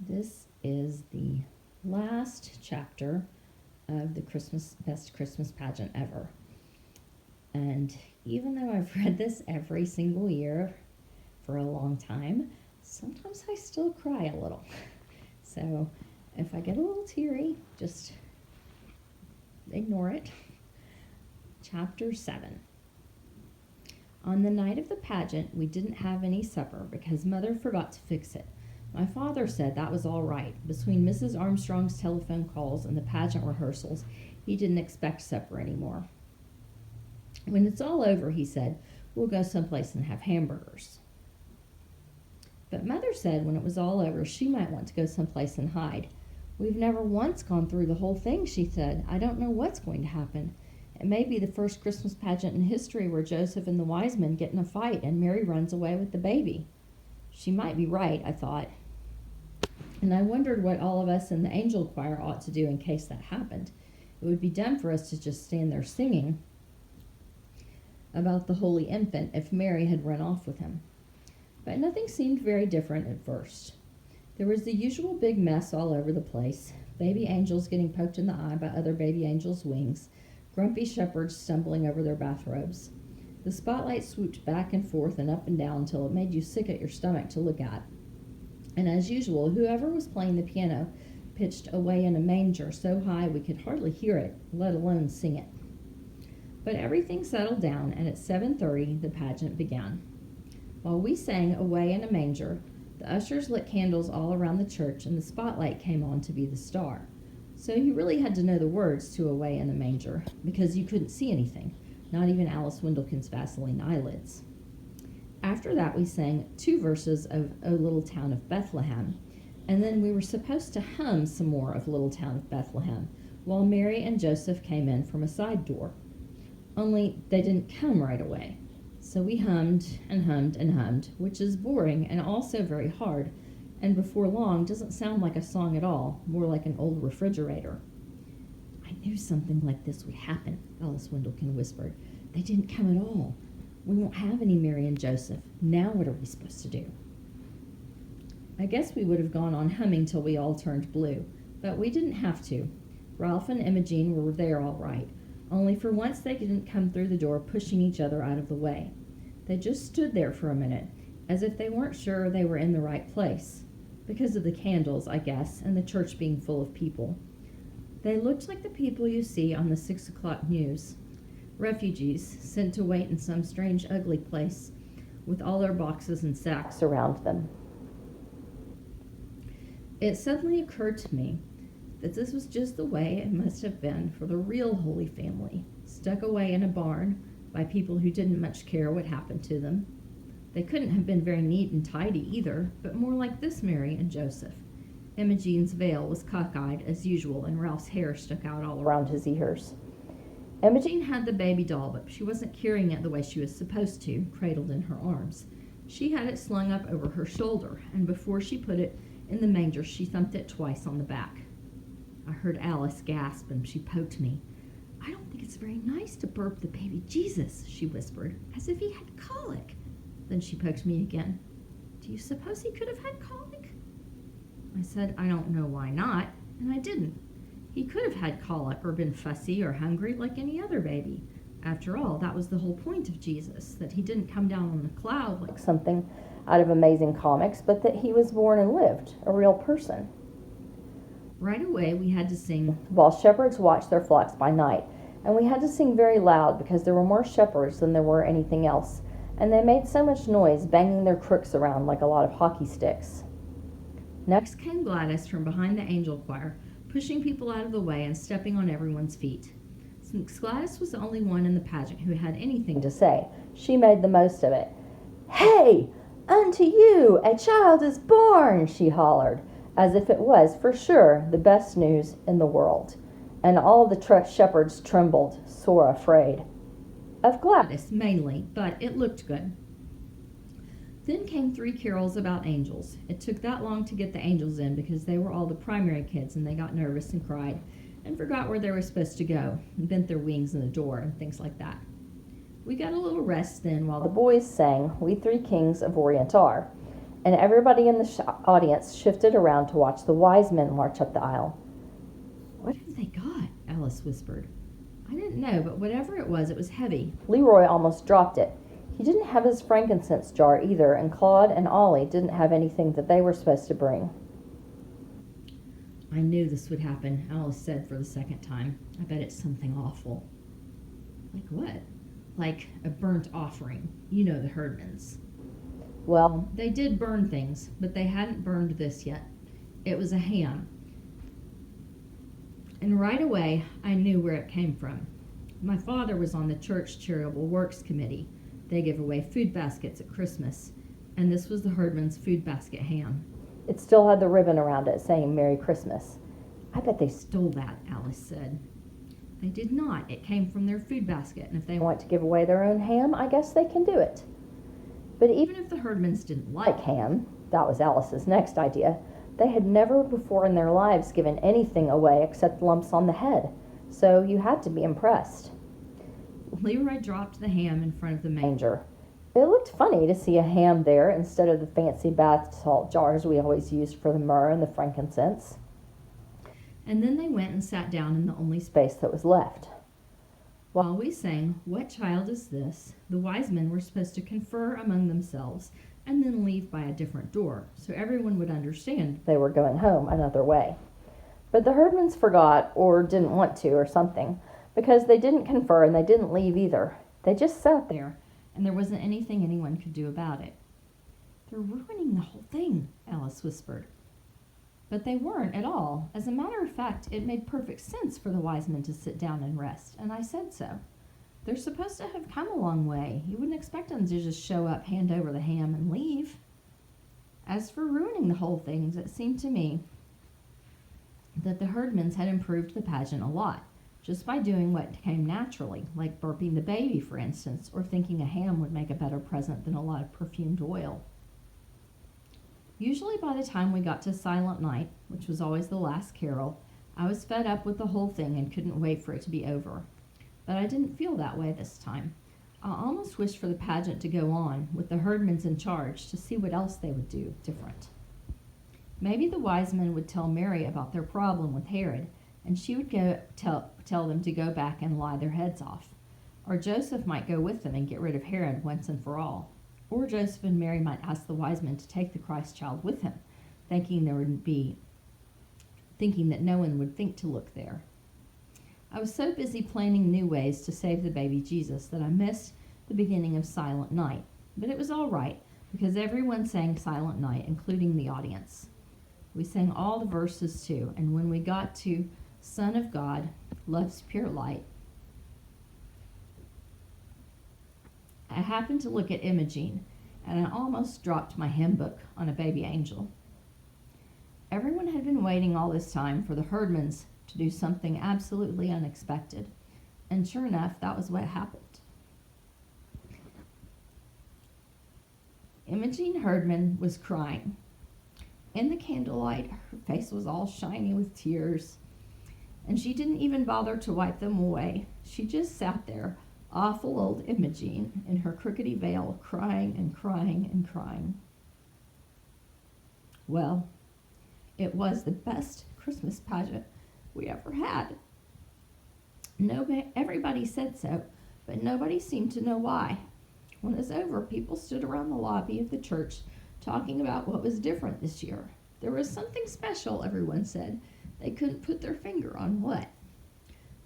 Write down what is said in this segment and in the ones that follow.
This is the last chapter of the Best Christmas Pageant Ever. And even though I've read this every single year for a long time, sometimes I still cry a little. So if I get a little teary, just ignore it. Chapter 7. On the night of the pageant, we didn't have any supper because Mother forgot to fix it. My father said that was all right. Between Mrs. Armstrong's telephone calls and the pageant rehearsals, he didn't expect supper anymore. When it's all over, he said, we'll go someplace and have hamburgers. But Mother said when it was all over, she might want to go someplace and hide. We've never once gone through the whole thing, she said. I don't know what's going to happen. It may be the first Christmas pageant in history where Joseph and the wise men get in a fight and Mary runs away with the baby. She might be right, I thought. And I wondered what all of us in the angel choir ought to do in case that happened. It would be dumb for us to just stand there singing about the holy infant if Mary had run off with him. But nothing seemed very different at first. There was the usual big mess all over the place, baby angels getting poked in the eye by other baby angels' wings, grumpy shepherds stumbling over their bathrobes. The spotlight swooped back and forth and up and down until it made you sick at your stomach to look at. And as usual, whoever was playing the piano pitched away in a manger so high we could hardly hear it, let alone sing it. But everything settled down, and at 7:30 the pageant began. While we sang Away in a Manger, the ushers lit candles all around the church, and the spotlight came on to be the star. So you really had to know the words to Away in a Manger, because you couldn't see anything, not even Alice Windlekin's Vaseline eyelids. After that, we sang 2 verses of O Little Town of Bethlehem, and then we were supposed to hum some more of Little Town of Bethlehem, while Mary and Joseph came in from a side door. Only they didn't come right away. So we hummed and hummed and hummed, which is boring and also very hard, and before long doesn't sound like a song at all, more like an old refrigerator. I knew something like this would happen, Alice Windlekin whispered. They didn't come at all. We won't have any Mary and Joseph. Now what are we supposed to do? I guess we would have gone on humming till we all turned blue, but we didn't have to. Ralph and Imogene were there all right, only for once they didn't come through the door pushing each other out of the way. They just stood there for a minute, as if they weren't sure they were in the right place, because of the candles, I guess, and the church being full of people. They looked like the people you see on the 6 o'clock news. Refugees sent to wait in some strange, ugly place with all their boxes and sacks around them. It suddenly occurred to me that this was just the way it must have been for the real Holy Family, stuck away in a barn by people who didn't much care what happened to them. They couldn't have been very neat and tidy either, but more like this Mary and Joseph. Imogene's veil was cockeyed as usual, and Ralph's hair stuck out all around his ears. Imogene had the baby doll, but she wasn't carrying it the way she was supposed to, cradled in her arms. She had it slung up over her shoulder, and before she put it in the manger, she thumped it twice on the back. I heard Alice gasp, and she poked me. I don't think it's very nice to burp the baby Jesus, she whispered, as if he had colic. Then she poked me again. Do you suppose he could have had colic? I said, I don't know why not, and I didn't. He could have had colic or been fussy or hungry like any other baby. After all, that was the whole point of Jesus, that he didn't come down on a cloud like something out of Amazing Comics, but that he was born and lived, a real person. Right away, we had to sing While Shepherds Watch Their Flocks by Night, and we had to sing very loud because there were more shepherds than there were anything else, and they made so much noise, banging their crooks around like a lot of hockey sticks. Next came Gladys from behind the angel choir, pushing people out of the way and stepping on everyone's feet. Since Gladys was the only one in the pageant who had anything to say, she made the most of it. Hey, unto you a child is born, she hollered, as if it was, for sure, the best news in the world. And all the shepherds trembled, sore afraid. Of Gladys, mainly, but it looked good. Then came 3 carols about angels. It took that long to get the angels in because they were all the primary kids and they got nervous and cried and forgot where they were supposed to go and bent their wings in the door and things like that. We got a little rest then while the boys sang We Three Kings of Orient Are, and everybody in the audience shifted around to watch the wise men march up the aisle. What have they got? Alice whispered. I didn't know, but whatever it was heavy. Leroy almost dropped it. He didn't have his frankincense jar either, and Claude and Ollie didn't have anything that they were supposed to bring. I knew this would happen, Alice said for the second time. I bet it's something awful. Like what? Like a burnt offering. You know the Herdmans. Well, they did burn things, but they hadn't burned this yet. It was a ham. And right away, I knew where it came from. My father was on the church charitable works committee. They give away food baskets at Christmas, and this was the Herdman's food basket ham. It still had the ribbon around it saying Merry Christmas. I bet they stole that, Alice said. They did not. It came from their food basket, and if they want to give away their own ham, I guess they can do it. But even if the Herdmans didn't like ham, that was Alice's next idea, they had never before in their lives given anything away except lumps on the head, so you had to be impressed. Leroy dropped the ham in front of the manger. It looked funny to see a ham there instead of the fancy bath salt jars we always used for the myrrh and the frankincense. And then they went and sat down in the only space that was left. While we sang, "What child is this?" the wise men were supposed to confer among themselves and then leave by a different door, so everyone would understand they were going home another way. But the Herdmans forgot, or didn't want to, or something, because they didn't confer and they didn't leave either. They just sat there, and there wasn't anything anyone could do about it. They're ruining the whole thing, Alice whispered. But they weren't at all. As a matter of fact, it made perfect sense for the wise men to sit down and rest, and I said so. They're supposed to have come a long way. You wouldn't expect them to just show up, hand over the ham, and leave. As for ruining the whole thing, it seemed to me that the Herdmans had improved the pageant a lot, just by doing what came naturally, like burping the baby, for instance, or thinking a ham would make a better present than a lot of perfumed oil. Usually by the time we got to Silent Night, which was always the last carol, I was fed up with the whole thing and couldn't wait for it to be over. But I didn't feel that way this time. I almost wished for the pageant to go on, with the Herdmans in charge, to see what else they would do different. Maybe the wise men would tell Mary about their problem with Herod, and she would go tell them to go back and lie their heads off. Or Joseph might go with them and get rid of Herod once and for all. Or Joseph and Mary might ask the wise men to take the Christ child with him, thinking that no one would think to look there. I was so busy planning new ways to save the baby Jesus that I missed the beginning of Silent Night. But it was all right, because everyone sang Silent Night, including the audience. We sang all the verses too, and when we got to Son of God, Love's Pure Light, I happened to look at Imogene, and I almost dropped my hymn book on a baby angel. Everyone had been waiting all this time for the Herdmans to do something absolutely unexpected, and sure enough, that was what happened. Imogene Herdman was crying. In the candlelight, her face was all shiny with tears, and she didn't even bother to wipe them away. She just sat there, awful old Imogene, in her crookedy veil, crying and crying and crying. Well, it was the best Christmas pageant we ever had. Everybody said so, but nobody seemed to know why. When it was over, people stood around the lobby of the church talking about what was different this year. There was something special, everyone said. They couldn't put their finger on what.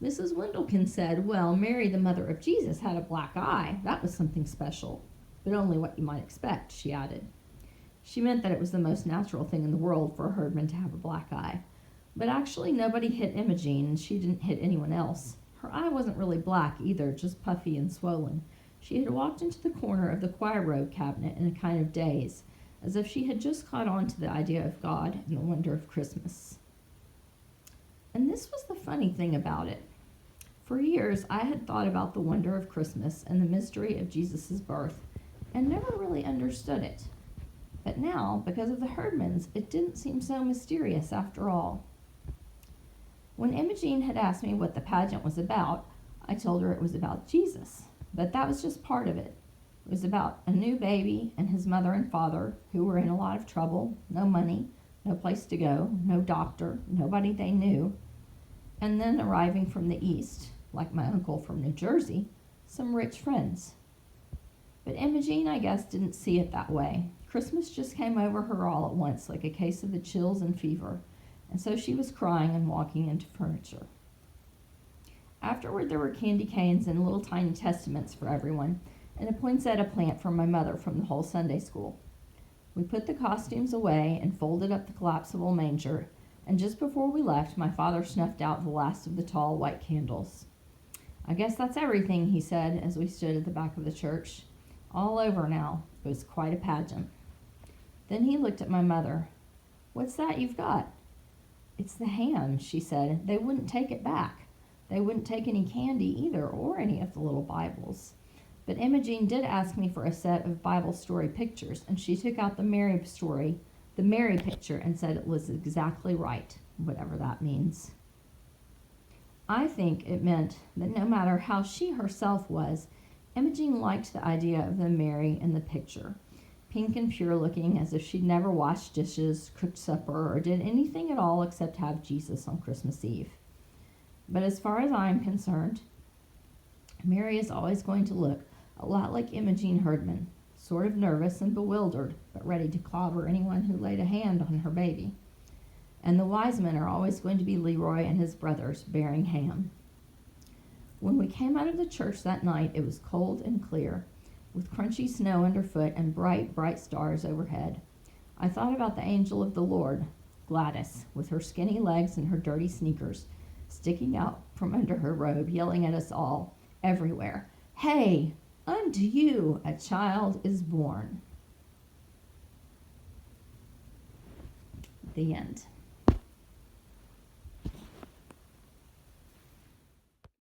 Mrs. Wendelkin said, well, Mary, the mother of Jesus, had a black eye. That was something special, but only what you might expect, she added. She meant that it was the most natural thing in the world for a Herdman to have a black eye. But actually, nobody hit Imogene, and she didn't hit anyone else. Her eye wasn't really black either, just puffy and swollen. She had walked into the corner of the choir robe cabinet in a kind of daze, as if she had just caught on to the idea of God and the wonder of Christmas. And this was the funny thing about it. For years, I had thought about the wonder of Christmas and the mystery of Jesus' birth, and never really understood it. But now, because of the Herdmans, it didn't seem so mysterious after all. When Imogene had asked me what the pageant was about, I told her it was about Jesus, but that was just part of it. It was about a new baby and his mother and father who were in a lot of trouble, no money, no place to go, no doctor, nobody they knew, and then arriving from the east, like my uncle from New Jersey, some rich friends. But Imogene, I guess, didn't see it that way. Christmas just came over her all at once, like a case of the chills and fever, and so she was crying and walking into furniture. Afterward, there were candy canes and little tiny testaments for everyone, and a poinsettia plant for my mother from the whole Sunday school. We put the costumes away and folded up the collapsible manger, and just before we left, my father snuffed out the last of the tall white candles. "I guess that's everything," he said as we stood at the back of the church. "All over now." It was quite a pageant. Then he looked at my mother. "What's that you've got?" "It's the ham," she said. "They wouldn't take it back. They wouldn't take any candy either, or any of the little Bibles. But Imogene did ask me for a set of Bible story pictures, and she took out the Mary picture, and said it was exactly right, whatever that means." I think it meant that no matter how she herself was, Imogene liked the idea of the Mary in the picture, pink and pure looking, as if she'd never washed dishes, cooked supper, or did anything at all except have Jesus on Christmas Eve. But as far as I'm concerned, Mary is always going to look a lot like Imogene Herdman, sort of nervous and bewildered, but ready to clobber anyone who laid a hand on her baby. And the wise men are always going to be Leroy and his brothers bearing ham. When we came out of the church that night, it was cold and clear, with crunchy snow underfoot and bright, bright stars overhead. I thought about the angel of the Lord, Gladys, with her skinny legs and her dirty sneakers, sticking out from under her robe, yelling at us all, everywhere, "Hey, unto you a child is born." The end.